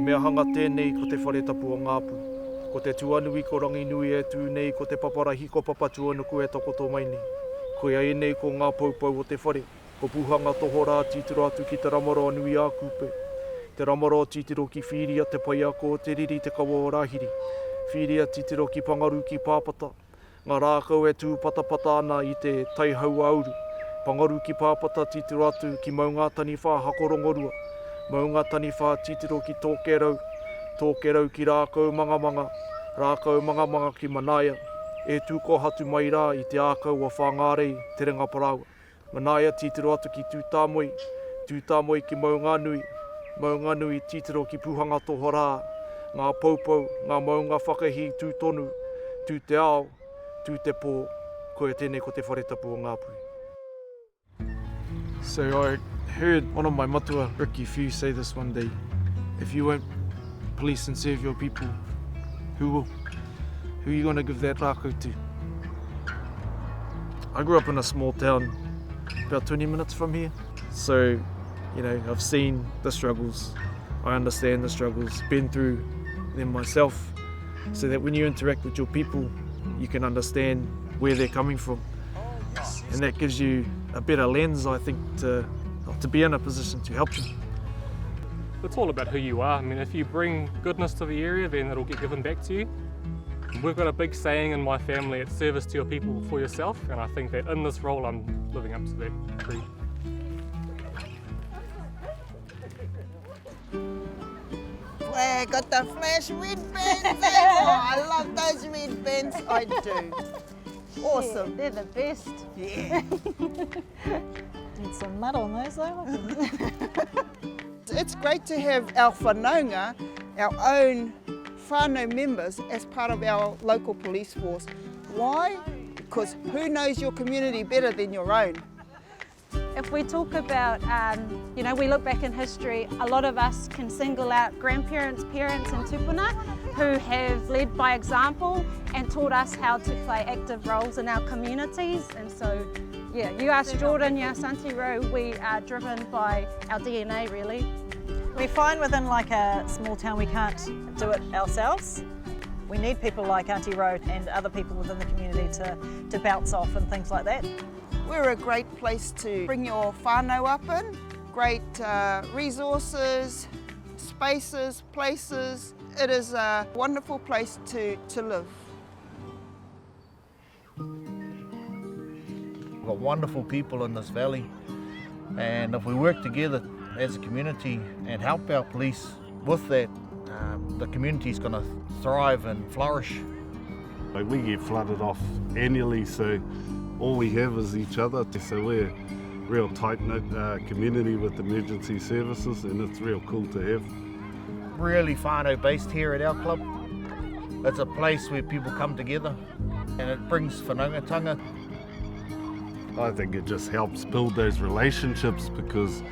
mea hanga tēnei ko te wharetapu o Ngāpu. Ko te tuanui ko rangi nui e tū nei ko te paparahi ko papatu anuku e takoto mai nei. Ko ia e nei ko ngā paupau o te whare. Ko puhanga toho rā titiro atu ki te ramaro nui a kupe. Te ramaro titiro ki whiria te pai ako o te riri te kawa o Rahiri. Whiria titiro ki Pangaru ki Pāpata. Ngā rākau e tū patapata ana i te taihau auru. Pangaru ki Pāpata titiro atu ki Maungatani whā Hakorongorua. Maungatani whā titiro ki Tōkerau. Tōkerau ki Rākau Mangamanga. Rākau Mangamanga ki Manaia. E tūko hatu mai rā i te ākau o Whangārei, te Ringa Parawa. Manaia titiro atu ki Tūtāmoi. Tūtāmoi ki Maunganui. Maunganui titiro ki Puhanga toho rā. Ngā paupau, ngā maunga whakahi tūtonu. Tū te ao, tū te pō. Koe tēnei ko te wharetapu o Ngāpu. So I heard one of my matua, Ricky Few, say this one day. If you won't police and serve your people, who will? Who are you going to give that rākau to? I grew up in a small town, about 20 minutes from here. So, you know, I've seen the struggles. I understand the struggles, been through them myself, so that when you interact with your people, you can understand where they're coming from. And that gives you a better lens, I think, to be in a position to help them. It's all about who you are. I mean, if you bring goodness to the area, then it'll get given back to you. We've got a big saying in my family, it's service to your people before yourself, and I think that in this role I'm living up to that creed. Well, got the flash red bands. Oh, I love those red bands. I do. Awesome. Yeah, they're the best. Yeah. Need some mud on those though. It's great to have our whanaunga, our own whānau members, as part of our local police force. Why? Because who knows your community better than your own? If we talk about, you know, we look back in history, a lot of us can single out grandparents, parents and tupuna who have led by example and taught us how to play active roles in our communities. And so, yeah, you ask Jordan, you ask Auntie Ro, we are driven by our DNA really. We find within like a small town we can't do it ourselves. We need people like Auntie Ro and other people within the community to bounce off and things like that. We're a great place to bring your whānau up in. Great resources, spaces, places. It is a wonderful place to live. We've got wonderful people in this valley, and if we work together as a community and help our police with that, the community is going to thrive and flourish. We get flooded off annually, so all we have is each other. So we're a real tight-knit community with emergency services, and it's real cool to have. Really whānau based here at our club. It's a place where people come together and it brings whanaungatanga. I think it just helps build those relationships because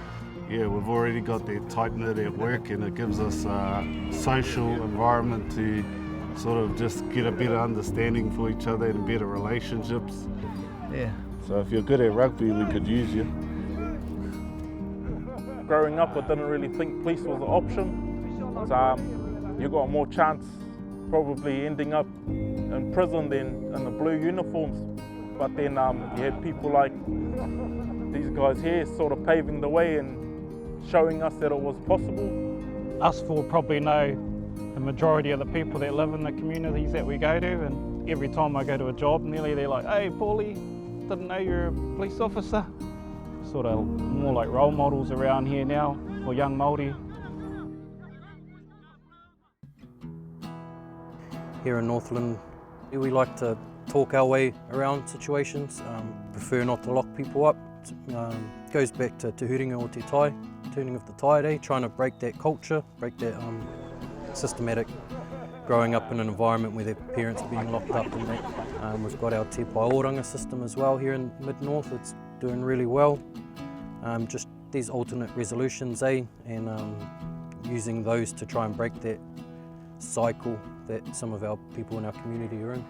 yeah, we've already got that tight-knit at work, and it gives us a social environment to sort of just get a better understanding for each other and better relationships. Yeah. So if you're good at rugby, we could use you. Growing up, I didn't really think police was an option. So, you got more chance probably ending up in prison than in the blue uniforms. But then you had people like these guys here sort of paving the way and showing us that it was possible. Us four probably know the majority of the people that live in the communities that we go to, and every time I go to a job nearly they're like, hey Paulie, didn't know you're a police officer. Sort of more like role models around here now for young Māori. Here in Northland, we like to talk our way around situations, prefer not to lock people up. Goes back to Te Huringa o Te Tai, turning of the tide, trying to break that culture, break that systematic growing up in an environment where their parents are being locked up and that. We've got our Te Paoranga system as well here in mid-north, it's doing really well. Just these alternate resolutions, and using those to try and break that cycle that some of our people in our community are in.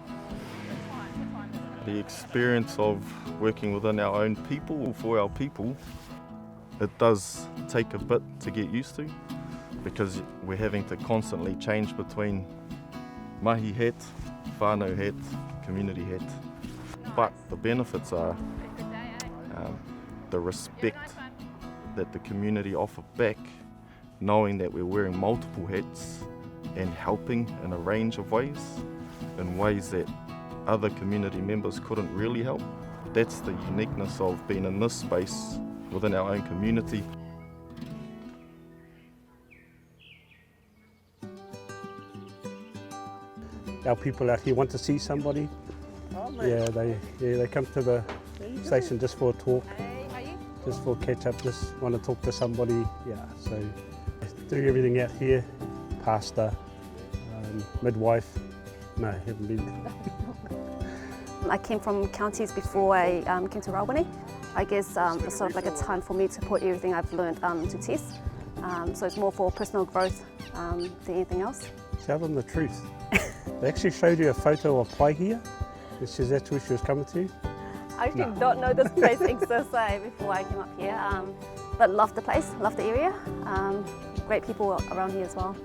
The experience of working within our own people, for our people, it does take a bit to get used to. because we're having to constantly change between mahi het, whānau het, community het. But the benefits are the respect that the community offer back, knowing that we're wearing multiple hats and helping in a range of ways, in ways that other community members couldn't really help. That's the uniqueness of being in this space within our own community. Our people out here want to see somebody. Yeah, they come to the station just for a talk, just for catch up, just want to talk to somebody. Yeah, so doing everything out here, pastor, midwife. No, haven't been. I came from counties before I came to Rawene. I guess it's sort of like a time for me to put everything I've learned to test. So it's more for personal growth than anything else. Tell them the truth. They actually showed you a photo of Pai here. That's where she was coming to. I actually don't know this place exists before I came up here, but love the place, love the area. Great people around here as well.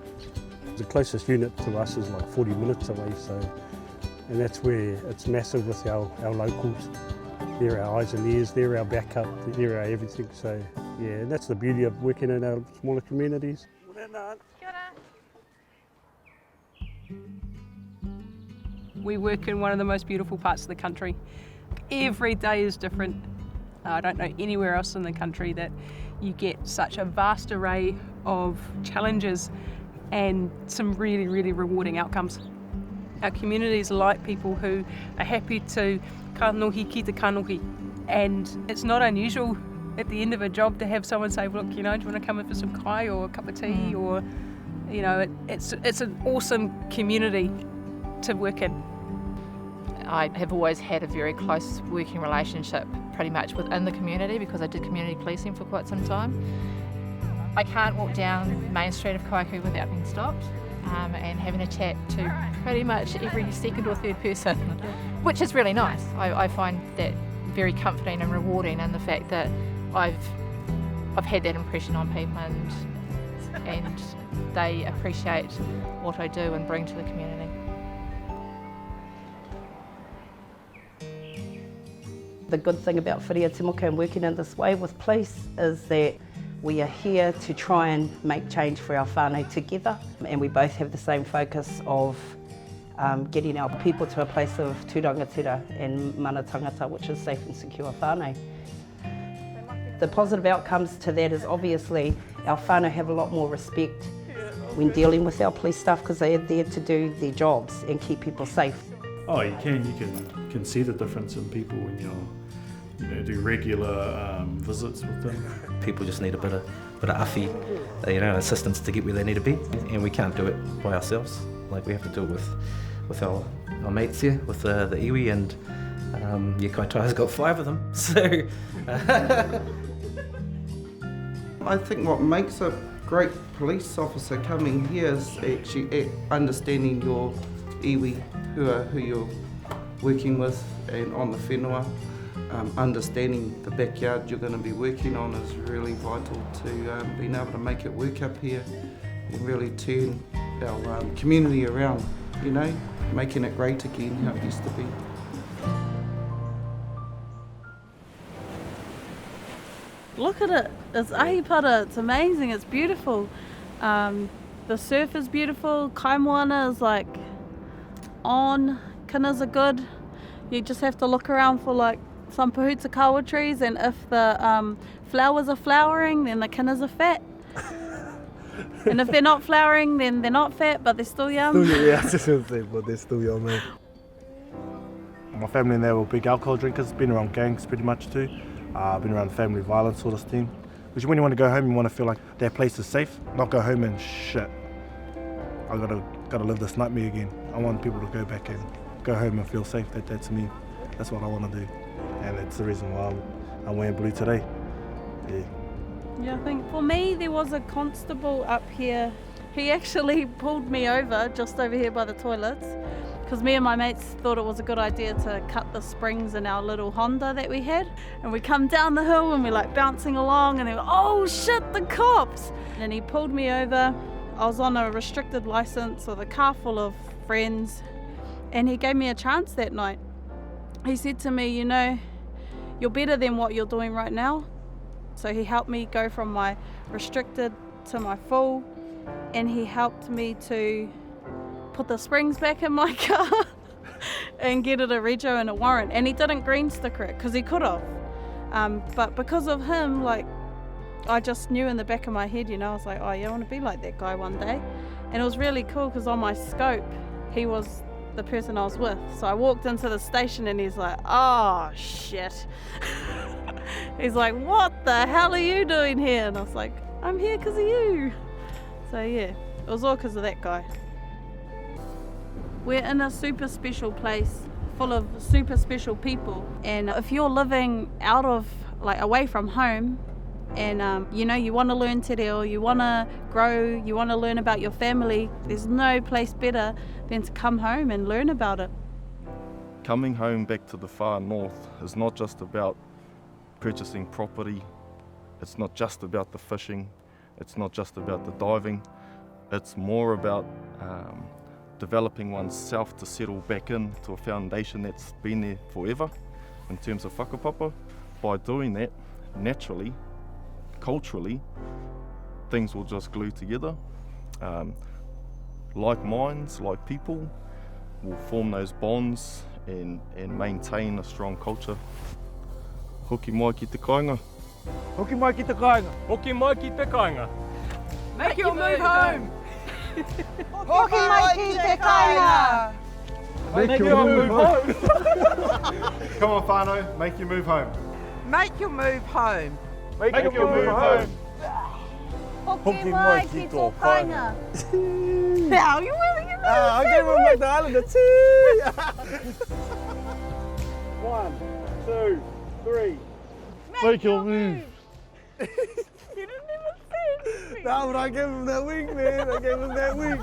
The closest unit to us is like 40 minutes away, so, and that's where it's massive with our locals. They're our eyes and ears, they're our backup, they're our everything. So yeah, and that's the beauty of working in our smaller communities. We work in one of the most beautiful parts of the country. Every day is different. I don't know anywhere else in the country that you get such a vast array of challenges and some really, really rewarding outcomes. Our communities like people who are happy to kanohi ki te kanohi, and it's not unusual at the end of a job to have someone say, look, you know, do you want to come in for some kai or a cup of tea, or, you know, it's an awesome community to work in. I have always had a very close working relationship pretty much within the community because I did community policing for quite some time. I can't walk down Main Street of Kaiku without being stopped and having a chat to pretty much every second or third person, which is really nice. I find that very comforting and rewarding, and the fact that I've had that impression on people and they appreciate what I do and bring to the community. The good thing about Whiria Timoka and working in this way with police is that we are here to try and make change for our whānau together, and we both have the same focus of getting our people to a place of tūrangatira and mana tangata, which is safe and secure whānau. The positive outcomes to that is obviously our whānau have a lot more respect when dealing with our police staff because they are there to do their jobs and keep people safe. Oh, you can see the difference in people when you do regular visits with them. People just need a bit of awhi, assistance to get where they need to be, and we can't do it by ourselves. Like, we have to do it with our mates here, with the iwi, and Kaitai's got 5 of them. So I think what makes a great police officer coming here is actually understanding your iwi, who you're working with and on the whenua. Understanding the backyard you're going to be working on is really vital to being able to make it work up here and really turn our community around, making it great again how it used to be. Look at it, it's ahipara, it's amazing, it's beautiful. The surf is beautiful, kaimoana is like on, kinas are good. You just have to look around for like some pahutakawa trees, and if the flowers are flowering, then the kinas are fat. And if they're not flowering, then they're not fat, but they're still young. Yeah, I was just going to say, but they're still young, man. My family and they were big alcohol drinkers, been around gangs pretty much too. Been around family violence sort of thing. Because when you want to go home, you want to feel like that place is safe, not go home and shit. I gotta live this nightmare again. I want people to go back and go home and feel safe. That's me. That's what I want to do. And that's the reason why I'm wearing blue today. Yeah, I think for me there was a constable up here. He actually pulled me over just over here by the toilets because me and my mates thought it was a good idea to cut the springs in our little Honda that we had. And we come down the hill and we're like bouncing along and they were, oh shit, the cops! And he pulled me over. I was on a restricted license with a car full of friends, and he gave me a chance that night. He said to me, you know, you're better than what you're doing right now. So he helped me go from my restricted to my full, and he helped me to put the springs back in my car and get it a rego and a warrant. And he didn't green sticker it because he could have. But because of him, like, I just knew in the back of my head, you know, I was like, oh yeah, I want to be like that guy one day. And it was really cool because on my scope, he was the person I was with. So I walked into the station and he's like, oh shit. He's like, what the hell are you doing here? And I was like, I'm here because of you. So yeah, it was all because of that guy. We're in a super special place full of super special people. And if you're living out of, like, away from home, and you know, you want to learn te reo, you want to grow, you want to learn about your family, there's no place better than to come home and learn about it. Coming home back to the far north is not just about purchasing property, it's not just about the fishing, it's not just about the diving, it's more about developing oneself to settle back in to a foundation that's been there forever in terms of whakapapa. By doing that, naturally, culturally, things will just glue together. Like minds, like people, will form those bonds and maintain a strong culture. Hoki mai ki te kāinga. Hoki mai ki te kāinga. Hoki mai ki te kāinga. Make your move home. Hoki mai ki te kāinga. Make your move home. Come on, whānau, make your move home. Make your move home. Make your move home. Hoki mai ki tō kāinga. Now you're willing to I gave him like the Islander too. 1, 2, 3. Make your move. You didn't even say anything. No, but I gave him that wink, man. I gave him that wink.